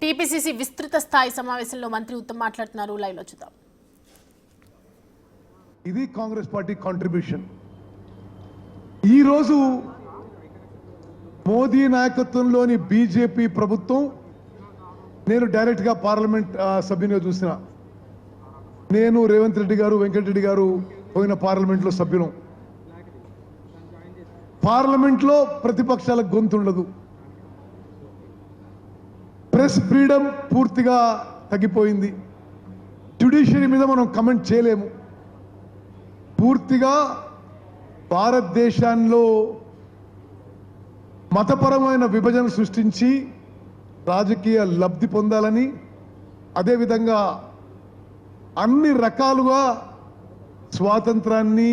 TPCC విస్తృత స్థాయి సమావేశంలో మంత్రి ఉత్తమ్ మాట్లాడుతున్నారు. లైవ్ లో చూద్దాం. ఇది కాంగ్రెస్ పార్టీ కాంట్రిబ్యూషన్. ఈ రోజు మోదీ నాయకత్వంలోని బీజేపీ ప్రభుత్వం, నేను డైరెక్ట్ గా పార్లమెంట్ సభ్యునిగా చూసిన, నేను రేవంత్ రెడ్డి గారు వెంకటరెడ్డి గారు పోయిన పార్లమెంట్లో సభ్యులం. పార్లమెంట్లో ప్రతిపక్షాలకు గొంతు ఉండదు, ప్రెస్ ఫ్రీడమ్ పూర్తిగా తగ్గిపోయింది, జ్యుడిషియరీ మీద మనం కమెంట్ చేయలేము. పూర్తిగా భారతదేశంలో మతపరమైన విభజన సృష్టించి రాజకీయ లబ్ధి పొందాలని, అదేవిధంగా అన్ని రకాలుగా స్వాతంత్రాన్ని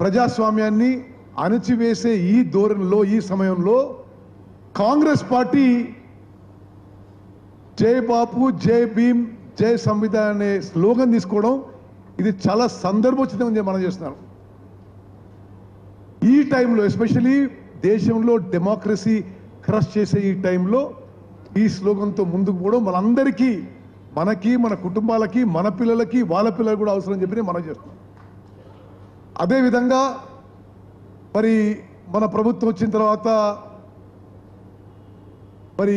ప్రజాస్వామ్యాన్ని అణచివేసే ఈ ధోరణిలో, ఈ సమయంలో కాంగ్రెస్ పార్టీ జై బాపు, జై భీమ్, జై సంవిధాన్ అనే స్లోగన్ తీసుకోవడం ఇది చాలా సందర్భోచితంగా మనం చేస్తున్నాం. ఈ టైంలో ఎస్పెషలీ దేశంలో డెమోక్రసీ క్రష్ చేసే ఈ టైంలో ఈ స్లోగన్తో ముందుకు పోవడం మనందరికీ, మనకి, మన కుటుంబాలకి, మన పిల్లలకి, వాళ్ళ పిల్లలకు కూడా అవసరం చెప్పి మనం చేస్తున్నాం. అదేవిధంగా మరి మన ప్రభుత్వం వచ్చిన తర్వాత మరి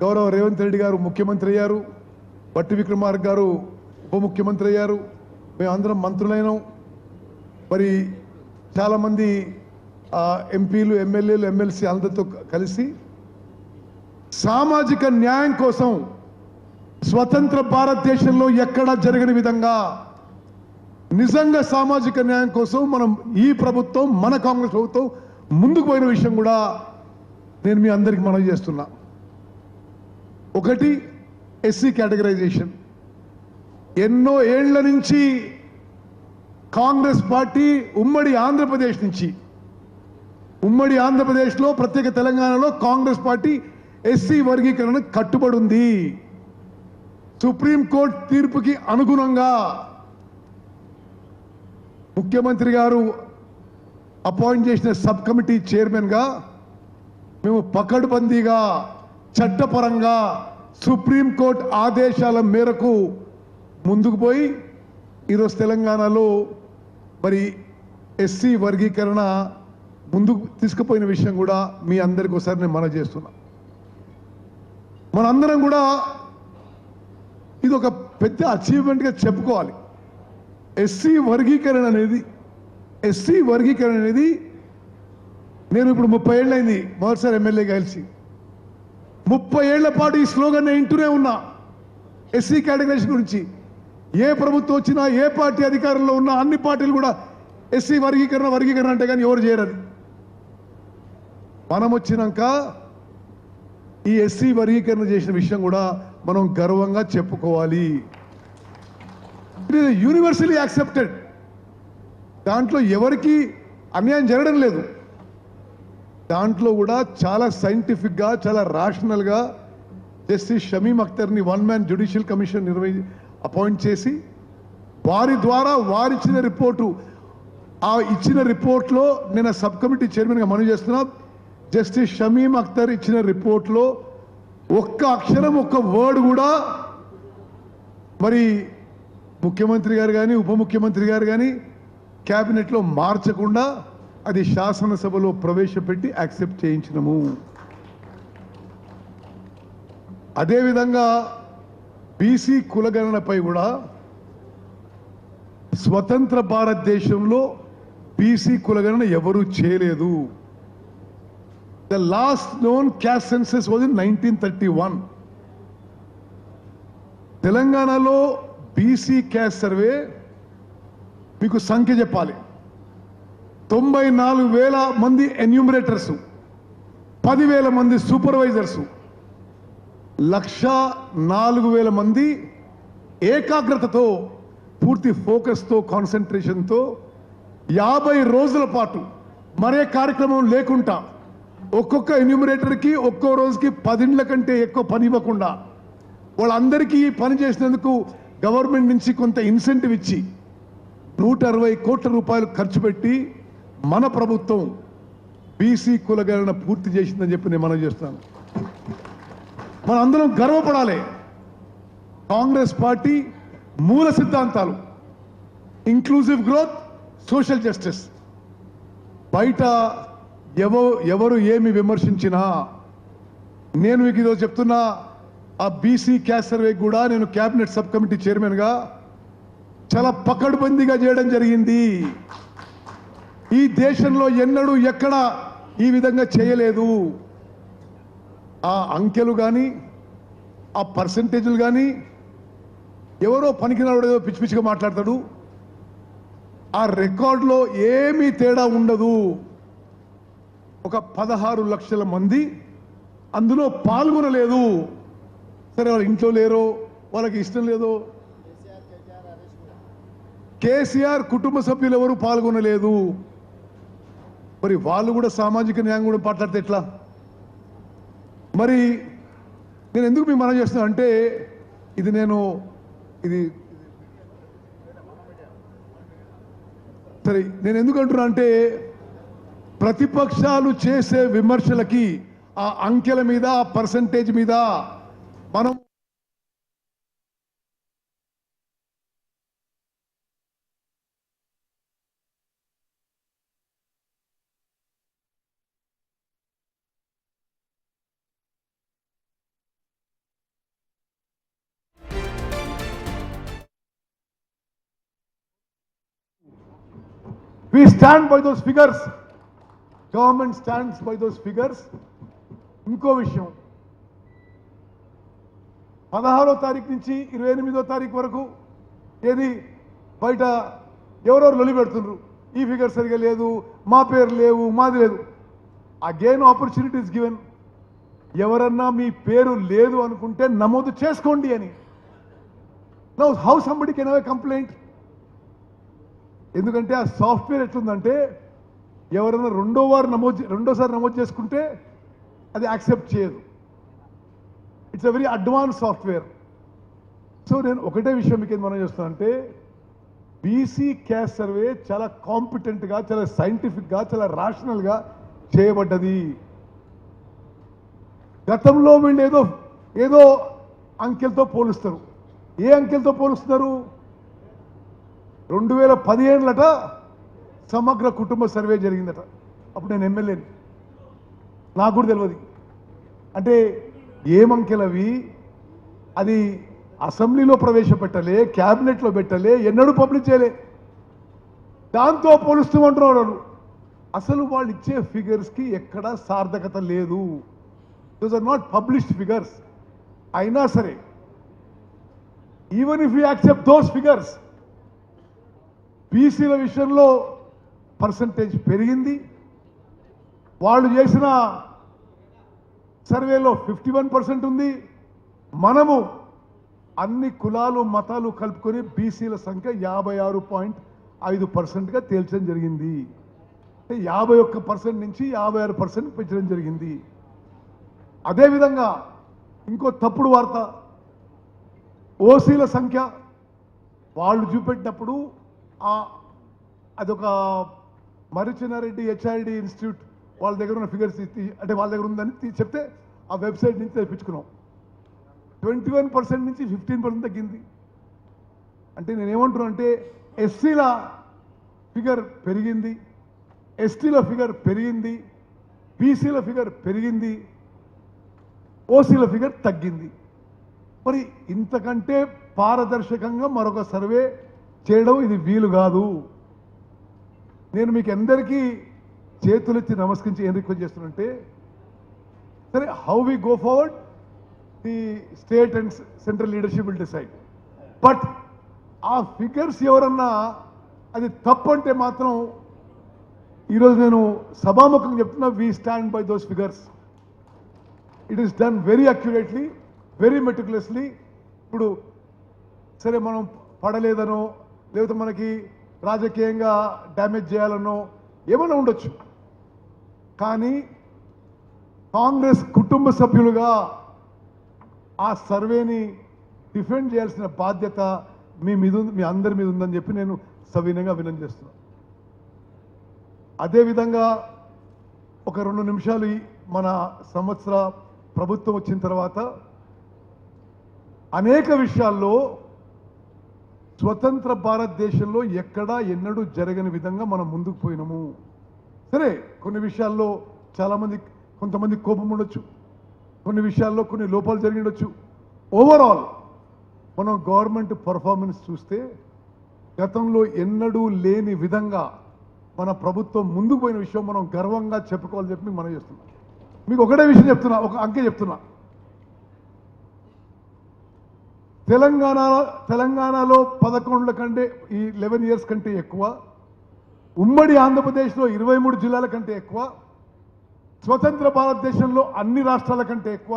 గౌరవ రేవంత్ రెడ్డి గారు ముఖ్యమంత్రి అయ్యారు, బట్టి విక్రమార్క గారు ఉప ముఖ్యమంత్రి అయ్యారు, మేమందరం మంత్రులైనాం. మరి చాలామంది ఎంపీలు, ఎమ్మెల్యేలు, ఎమ్మెల్సీ అందరితో కలిసి సామాజిక న్యాయం కోసం స్వతంత్ర భారతదేశంలో ఎక్కడా జరగని విధంగా నిజంగా సామాజిక న్యాయం కోసం మనం ఈ ప్రభుత్వం, మన కాంగ్రెస్ ప్రభుత్వం ముందుకు పోయిన విషయం కూడా నేను మీ అందరికీ మనవి చేస్తున్నా. ఒకటి, ఎస్సీ కేటగరైజేషన్. ఎన్నో ఏళ్ల నుంచి కాంగ్రెస్ పార్టీ ఉమ్మడి ఆంధ్రప్రదేశ్లో, ప్రత్యేక తెలంగాణలో కాంగ్రెస్ పార్టీ ఎస్సీ వర్గీకరణ కట్టుబడి ఉంది. సుప్రీంకోర్టు తీర్పుకి అనుగుణంగా ముఖ్యమంత్రి గారు అపాయింట్ చేసిన సబ్ కమిటీ చైర్మన్గా మేము పకడ్బందీగా, చట్టపరంగా సుప్రీంకోర్టు ఆదేశాల మేరకు ముందుకు పోయి ఈరోజు తెలంగాణలో మరి ఎస్సీ వర్గీకరణ ముందుకు తీసుకుపోయిన విషయం కూడా మీ అందరికీ ఒకసారి నేను మనవి చేస్తున్నా. మనందరం కూడా ఇది ఒక పెద్ద అచీవ్మెంట్గా చెప్పుకోవాలి. ఎస్సీ వర్గీకరణ అనేది నేను ఇప్పుడు 30 ఏళ్ళు అయింది మొదటిసారి ఎమ్మెల్యేగా కలిసి. 30 ఏళ్ల పాటు ఈ స్లోగన్ వింటూనే ఉన్నా. ఎస్సీ కేటగరైజేషన్ గురించి ఏ ప్రభుత్వం వచ్చినా, ఏ పార్టీ అధికారంలో ఉన్నా, అన్ని పార్టీలు కూడా ఎస్సీ వర్గీకరణ అంటే కానీ ఎవరు చేయరది. మనం వచ్చినాక ఈ ఎస్సీ వర్గీకరణ చేసిన విషయం కూడా మనం గర్వంగా చెప్పుకోవాలి. It is universally accepted. దాంట్లో ఎవరికి అన్యాయం జరగడం లేదు. దాంట్లో కూడా చాలా సైంటిఫిక్గా, చాలా రాషనల్గా జస్టిస్ షమీమ్ అఖ్తర్ని 1 మ్యాన్ జ్యుడిషియల్ కమిషన్ అపాయింట్ చేసి వారి ద్వారా వారిచ్చిన రిపోర్టు, ఆ ఇచ్చిన రిపోర్ట్లో నేను సబ్ కమిటీ చైర్మన్గా మనవి చేస్తున్నా, జస్టిస్ షమీమ్ అఖ్తర్ ఇచ్చిన రిపోర్ట్లో ఒక్క అక్షరం, ఒక్క వర్డ్ కూడా మరి ముఖ్యమంత్రి గారు కానీ, ఉప ముఖ్యమంత్రి గారు కానీ క్యాబినెట్లో మార్చకుండా అది శాసనసభలో ప్రవేశపెట్టి యాక్సెప్ట్ చేయించినము. అదేవిధంగా బీసీ కులగణనపై కూడా స్వతంత్ర భారతదేశంలో బీసీ కులగణన ఎవరూ చేయలేదు. The last known caste census was in 1931. తెలంగాణలో బీసీ క్యాస్ట్ సర్వే మీకు సంఖ్య చెప్పాలి. 94,000 మంది ఎన్యూమరేటర్స్, 10,000 మంది సూపర్వైజర్స్, 104,000 మంది ఏకాగ్రతతో, పూర్తి ఫోకస్తో, కాన్సన్ట్రేషన్తో 50 రోజుల పాటు మరే కార్యక్రమం లేకుండా ఒక్కొక్క ఎన్యూమరేటర్కి ఒక్కో రోజుకి 10 కంటే ఎక్కువ పని ఇవ్వకుండా వాళ్ళందరికీ పని చేసినందుకు గవర్నమెంట్ నుంచి కొంత ఇన్సెంటివ్ ఇచ్చి 160 కోట్ల రూపాయలు ఖర్చు పెట్టి మన ప్రభుత్వం బీసీ కులగణన పూర్తి చేసిందని చెప్పి నేను మనవి చేస్తాను. మనందరం గర్వపడాలి. కాంగ్రెస్ పార్టీ మూల సిద్ధాంతాలు ఇంక్లూజివ్ గ్రోత్, సోషల్ జస్టిస్. బయట ఎవరు ఏమి విమర్శించినా నేను మీకు ఈరోజు చెప్తున్నా, ఆ బీసీ క్యాస్ట్ సర్వే కూడా నేను క్యాబినెట్ సబ్ కమిటీ చైర్మన్గా చాలా పకడ్బందీగా చేయడం జరిగింది. ఈ దేశంలో ఎన్నడూ ఎక్కడ ఈ విధంగా చేయలేదు. ఆ అంకెలు కానీ ఆ పర్సంటేజ్లు కానీ ఎవరో పనికిరాడు ఏదో పిచ్చి పిచ్చిగా మాట్లాడతాడు. ఆ రికార్డులో ఏమీ తేడా ఉండదు. ఒక 16 లక్షల మంది అందులో పాల్గొనలేదు. సరే, వాళ్ళ ఇంట్లో లేరో, వాళ్ళకి ఇష్టం లేదో. కేసీఆర్ కుటుంబ సభ్యులు ఎవరు పాల్గొనలేదు. మరి వాళ్ళు కూడా సామాజిక న్యాయం కూడా మాట్లాడితే ఎట్లా? మరి నేను ఎందుకు మీకు మనం చేస్తున్నా అంటే, సరే నేను ఎందుకు అంటున్నా అంటే, ప్రతిపక్షాలు చేసే విమర్శలకి ఆ అంకెల మీద, ఆ పర్సంటేజ్ మీద మనం we stand by those figures. Government stands by those figures. ఇంకో విషయం, 16వ తారీఖు నుంచి 28వ తారీఖు వరకు ఏది బయట ఎవరెవరు లొలి పెడుతున్నారు, ఈ ఫిగర్ సరిగా లేదు, మా పేరు లేవు, మాది లేదు. Again opportunities given. ఎవరన్నా మీ పేరు లేదు అనుకుంటే నమోదు చేసుకోండి అని. Now how somebody can have a complaint? ఎందుకంటే ఆ సాఫ్ట్వేర్ ఎట్లుందంటే, ఎవరైనా రెండోసారి నమోదు చేసుకుంటే అది యాక్సెప్ట్ చేయదు. It's a very advance software. So నేను ఒకటే విషయం మీకు మనం చేస్తున్నా అంటే, బీసీ క్యాస్ట్ సర్వే చాలా కాంపిటెంట్గా, చాలా సైంటిఫిక్గా, చాలా రాషనల్గా చేయబడ్డది. గతంలో వీళ్ళు ఏదో అంకెలతో పోలుస్తారు. ఏ అంకెలతో పోలుస్తున్నారు? 2017 సమగ్ర కుటుంబ సర్వే జరిగిందట. అప్పుడు నేను ఎమ్మెల్యేని, నాకు కూడా తెలియదు. అంటే ఏమంకెలవి? అది అసెంబ్లీలో ప్రవేశపెట్టలే, క్యాబినెట్లో పెట్టలే, ఎన్నడూ పబ్లిష్ చేయలే. దాంతో పోలుస్తూ అంటున్నారు. అసలు వాళ్ళు ఇచ్చే ఫిగర్స్కి ఎక్కడా సార్థకత లేదు. Those are not published figures. అయినా సరే, even if you accept those figures, బీసీల విషయంలో పర్సంటేజ్ పెరిగింది. వాళ్ళు చేసిన సర్వేలో 51% ఉంది. మనము అన్ని కులాలు మతాలు కలుపుకొని బీసీల సంఖ్య 56.5%గా తేల్చడం జరిగింది. 51% నుంచి 56% పెంచడం జరిగింది. అదేవిధంగా ఇంకో తప్పుడు వార్త, ఓసీల సంఖ్య వాళ్ళు చూపెట్టినప్పుడు అదొక మరిచినారెడ్డి హెచ్ఐడి ఇన్స్టిట్యూట్ వాళ్ళ దగ్గర ఉన్న ఫిగర్స్ అంటే వాళ్ళ దగ్గర ఉందని చెప్తే ఆ వెబ్సైట్ నుంచి తెప్పించుకున్నాం. 21% నుంచి 15% తగ్గింది. అంటే నేనేమంటున్నా అంటే, ఎస్సీల ఫిగర్ పెరిగింది, ఎస్టీల ఫిగర్ పెరిగింది, బీసీల ఫిగర్ పెరిగింది, ఓసీల ఫిగర్ తగ్గింది. మరి ఇంతకంటే పారదర్శకంగా మరొక సర్వే చేయడం ఇది వీలు కాదు. నేను మీకు అందరికీ చేతులెత్తి నమస్కరించి ఏం రిక్వెస్ట్ చేస్తున్నంటే, సరే, how we go forward, the state and central leadership will decide. But ఆ ఫిగర్స్ ఎవరన్నా అది తప్పంటే మాత్రం ఈరోజు నేను సభాముఖంగా చెప్తున్నా, we stand by those figures. It is done very accurately, very meticulously. ఇప్పుడు సరే, మనం పడలేదనో లేకపోతే మనకి రాజకీయంగా డ్యామేజ్ చేయాలనో ఏమైనా ఉండొచ్చు, కానీ కాంగ్రెస్ కుటుంబ సభ్యులుగా ఆ సర్వేని డిఫెండ్ చేయాల్సిన బాధ్యత మీ అందరి మీద ఉందని చెప్పి నేను సవినయంగా వినతి చేస్తున్నాను. అదేవిధంగా ఒక 2 నిమిషాలు మన సంవత్సర ప్రభుత్వం వచ్చిన తర్వాత అనేక విషయాల్లో స్వతంత్ర భారతదేశంలో ఎక్కడా ఎన్నడూ జరగని విధంగా మనం ముందుకు పోయినాము. సరే, కొన్ని విషయాల్లో కొంతమంది కోపం ఉండొచ్చు, కొన్ని విషయాల్లో కొన్ని లోపాలు జరిగి ఉండొచ్చు. ఓవరాల్ మనం గవర్నమెంట్ పర్ఫార్మెన్స్ చూస్తే గతంలో ఎన్నడూ లేని విధంగా మన ప్రభుత్వం ముందుకు పోయిన విషయం మనం గర్వంగా చెప్పుకోవాలని చెప్పి మనం చేస్తున్నాం. మీకు ఒకటే విషయం చెప్తున్నా, ఒక అంకె చెప్తున్నా. తెలంగాణలో 11 కంటే ఈ 11 ఇయర్స్ కంటే ఎక్కువ, ఉమ్మడి ఆంధ్రప్రదేశ్లో 23 జిల్లాల కంటే ఎక్కువ, స్వతంత్ర భారతదేశంలో అన్ని రాష్ట్రాల కంటే ఎక్కువ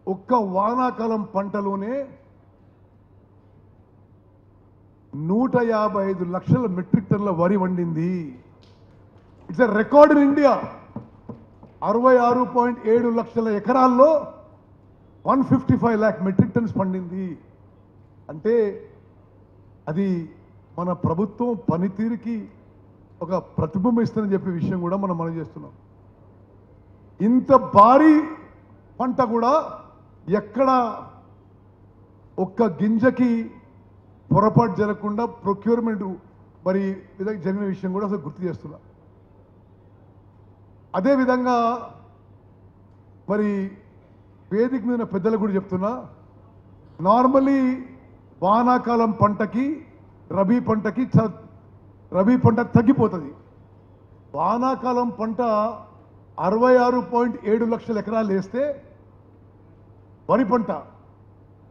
ఒక్క వానాకాలం పంటలోనే 155 లక్షల మెట్రిక్ టన్నుల వరి వండింది. It's a record in India. 66.7 లక్షల ఎకరాల్లో 155 lakh మెట్రిక్ టన్స్ పండింది. అంటే అది మన ప్రభుత్వం పనితీరుకి ఒక ప్రతిబింబిస్తుందని చెప్పే విషయం కూడా మనం చేస్తున్నాం. ఇంత భారీ పంట కూడా ఎక్కడ ఒక్క గింజకి పొరపాటు జరగకుండా ప్రొక్యూర్మెంట్ మరి విధంగా జరిగిన విషయం కూడా అసలు గుర్తు చేస్తున్నా. అదేవిధంగా మరి వేదిక మీద పెద్దలకు కూడా చెప్తున్నా, నార్మలీ వానాకాలం పంటకి రబీ పంట తగ్గిపోతుంది. వానాకాలం పంట 66.7 లక్షల ఎకరాలు వేస్తే వరి పంట,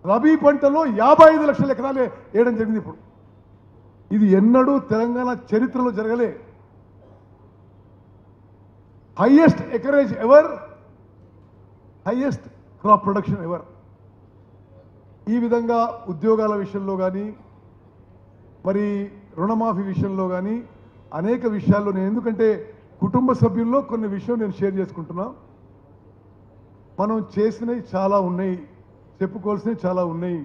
రబీ పంటలో 55 లక్షల ఎకరాలు వేయడం జరిగింది. ఇప్పుడు ఇది ఎన్నడూ తెలంగాణ చరిత్రలో జరగలే. Highest acreage ever, highest crop production ever. ఈ విధంగా ఉద్యోగాల విషయంలో కానీ మరి రుణమాఫీ విషయంలో కానీ అనేక విషయాల్లో నేను, ఎందుకంటే కుటుంబ సభ్యుల్లో కొన్ని విషయం నేను షేర్ చేసుకుంటున్నా. మనం చేసినవి చాలా ఉన్నాయి, చెప్పుకోవాల్సినవి చాలా ఉన్నాయి.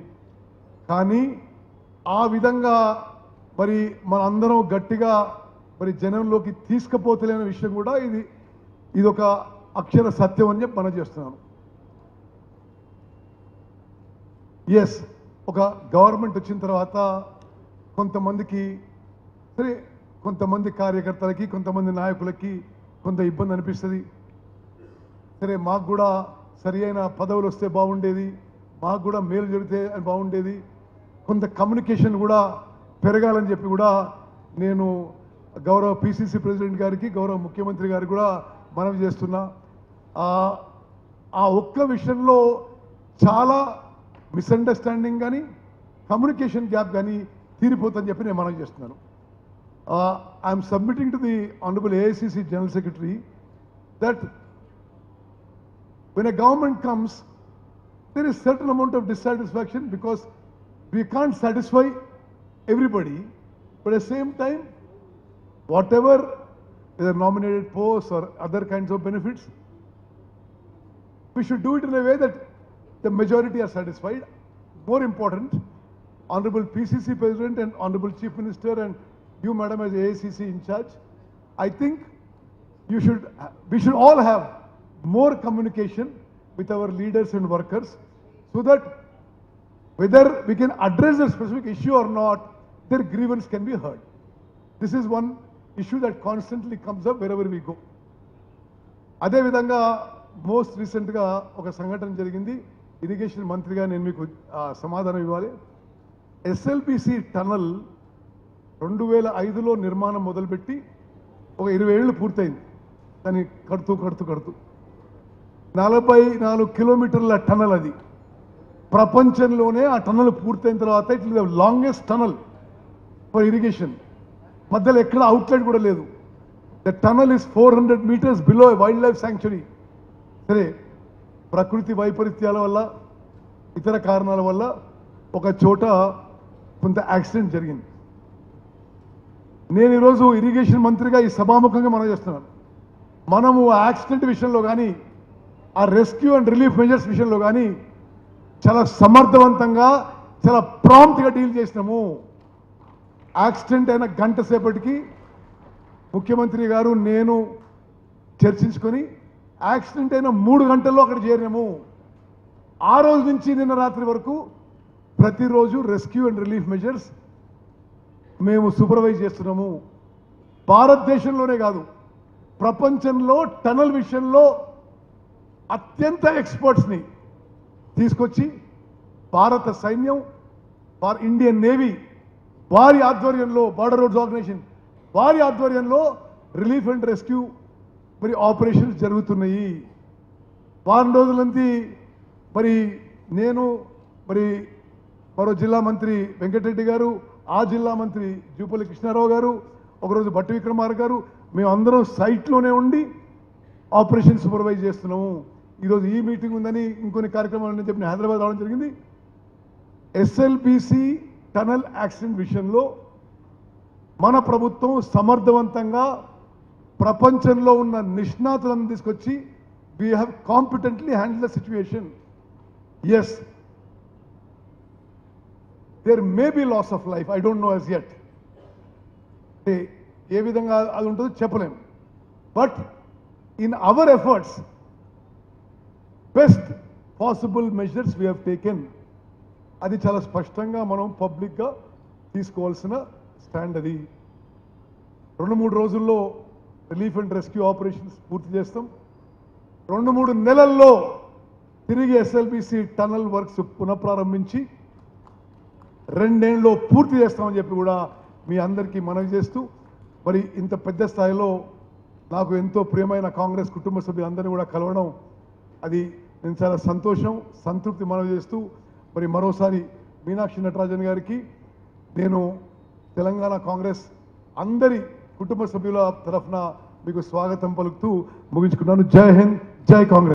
కానీ ఆ విధంగా మరి మనందరం గట్టిగా మరి జనంలోకి తీసుకుపోతలేని విషయం కూడా ఇది ఒక అక్షర సత్యం అని చెప్పి మనం చేస్తున్నాను. ఎస్, ఒక గవర్నమెంట్ వచ్చిన తర్వాత కొంతమంది కార్యకర్తలకి, కొంతమంది నాయకులకి కొంత ఇబ్బంది అనిపిస్తుంది. సరే, మాకు కూడా సరి అయిన పదవులు వస్తే బాగుండేది, మాకు కూడా మేలు జరిగితే అని బాగుండేది, కొంత కమ్యూనికేషన్ కూడా పెరగాలని చెప్పి కూడా నేను గౌరవ పిసిసి ప్రెసిడెంట్ గారికి, గౌరవ ముఖ్యమంత్రి గారికి కూడా మనవి చేస్తున్నా. ఆ ఒక్క విషయంలో చాలా మిస్అండర్స్టాండింగ్ కానీ కమ్యూనికేషన్ గ్యాప్ కానీ తీరిపోతుందని చెప్పి నేను మనవి చేస్తున్నాను. I'm submitting to the honourable AICC General Secretary that when a government comes, there is certain amount of dissatisfaction because we can't satisfy everybody, but at the same time, whatever is a nominated posts or other kinds of benefits, we should do it in a way that the majority are satisfied. More important, Honorable PCC President and Honorable Chief Minister and you, Madam, as AICC in charge, I think we should all have more communication with our leaders and workers so that whether we can address a specific issue or not, their grievance can be heard. This is one issue that constantly comes up wherever we go. అదే విధంగా most రీసెంట్గా ఒక సంఘటన జరిగింది. Irrigation మంత్రిగా నేను మీకు సమాధానం ఇవ్వాలి. SLBC టనల్ 2005లో నిర్మాణం మొదలుపెట్టి ఒక 20 ఏళ్ళు పూర్తయింది. దాన్ని కడుతూ 44 కిలోమీటర్ల టనల్ అది. ప్రపంచంలోనే ఆ టనల్ పూర్తయిన తర్వాత it is the longest tunnel for irrigation. మధ్యలో ఎక్కడ అవుట్లెట్ కూడా లేదు. The tunnel is 400 meters below wild life sanctuary. సరే, ప్రకృతి వైపరీత్యాల వల్ల, ఇతర కారణాల వల్ల ఒక చోట కొంత యాక్సిడెంట్ జరిగింది. నేను ఈరోజు ఇరిగేషన్ మంత్రిగా ఈ సభాముఖంగా మనం చేస్తున్నాను. మనము ఆ యాక్సిడెంట్ విషయంలో కానీ, ఆ రెస్క్యూ అండ్ రిలీఫ్ మెజర్స్ విషయంలో కానీ చాలా సమర్థవంతంగా, చాలా ప్రాంప్ట్గా డీల్ చేసినాము. యాక్సిడెంట్ అయిన గంట సేపటికి ముఖ్యమంత్రి గారు నేను చర్చించుకొని యాక్సిడెంట్ అయిన 3 గంటల్లో అక్కడ చేరినాము. ఆ రోజు నుంచి నిన్న రాత్రి వరకు ప్రతిరోజు రెస్క్యూ అండ్ రిలీఫ్ మెజర్స్ మేము సూపర్వైజ్ చేస్తున్నాము. భారతదేశంలోనే కాదు, ప్రపంచంలో టనల్ విషయంలో అత్యంత ఎక్స్పర్ట్స్ని తీసుకొచ్చి భారత సైన్యం, ఇండియన్ నేవీ వారి ఆధ్వర్యంలో, బార్డర్ రోడ్స్ ఆర్గనైజేషన్ వారి ఆధ్వర్యంలో రిలీఫ్ అండ్ రెస్క్యూ మరి ఆపరేషన్స్ జరుగుతున్నాయి. వారం రోజులంతి మరి నేను మరి మరో జిల్లా మంత్రి వెంకటరెడ్డి గారు, ఆ జిల్లా మంత్రి జూపల్లి కృష్ణారావు గారు, ఒకరోజు భట్టి విక్రమార్క గారు, మేమందరం సైట్లోనే ఉండి ఆపరేషన్ సూపర్వైజ్ చేస్తున్నాము. ఈరోజు ఈ మీటింగ్ ఉందని ఇంకొన్ని కార్యక్రమాలని చెప్పి హైదరాబాద్ రావడం జరిగింది. ఎస్ఎల్బిసి టనల్ యాక్సిడెంట్ విషయంలో మన ప్రభుత్వం సమర్థవంతంగా ప్రపంచంలో ఉన్న నిష్ణాతులను తీసుకొచ్చి we have competently handle the situation. Yes, there may be loss of life, I don't know as yet. ఏ విధంగా అది ఉంటుందో చెప్పలేం. But in our efforts best possible measures we have taken. అది చాలా స్పష్టంగా మనం పబ్లిక్గా తీసుకోవాల్సిన స్టాండ్ అది. 2-3 రోజుల్లో రిలీఫ్ అండ్ రెస్క్యూ ఆపరేషన్స్ పూర్తి చేస్తాం. 2-3 నెలల్లో తిరిగి ఎస్ఎల్బిసి టనల్ వర్క్స్ పునఃప్రారంభించి 2 ఏళ్ళలో పూర్తి చేస్తామని చెప్పి కూడా మీ అందరికీ మనవి చేస్తూ, మరి ఇంత పెద్ద స్థాయిలో నాకు ఎంతో ప్రియమైన కాంగ్రెస్ కుటుంబ సభ్యులందరినీ కూడా కలవడం, అది నేను చాలా సంతోషం, సంతృప్తి మనవి చేస్తూ, మరి మరోసారి మీనాక్షి నటరాజన్ గారికి నేను తెలంగాణ కాంగ్రెస్ అందరి కుటుంబ సభ్యుల తరఫున మీకు స్వాగతం పలుకుతూ ముగించుకున్నాను. జై హింద్, జై కాంగ్రెస్.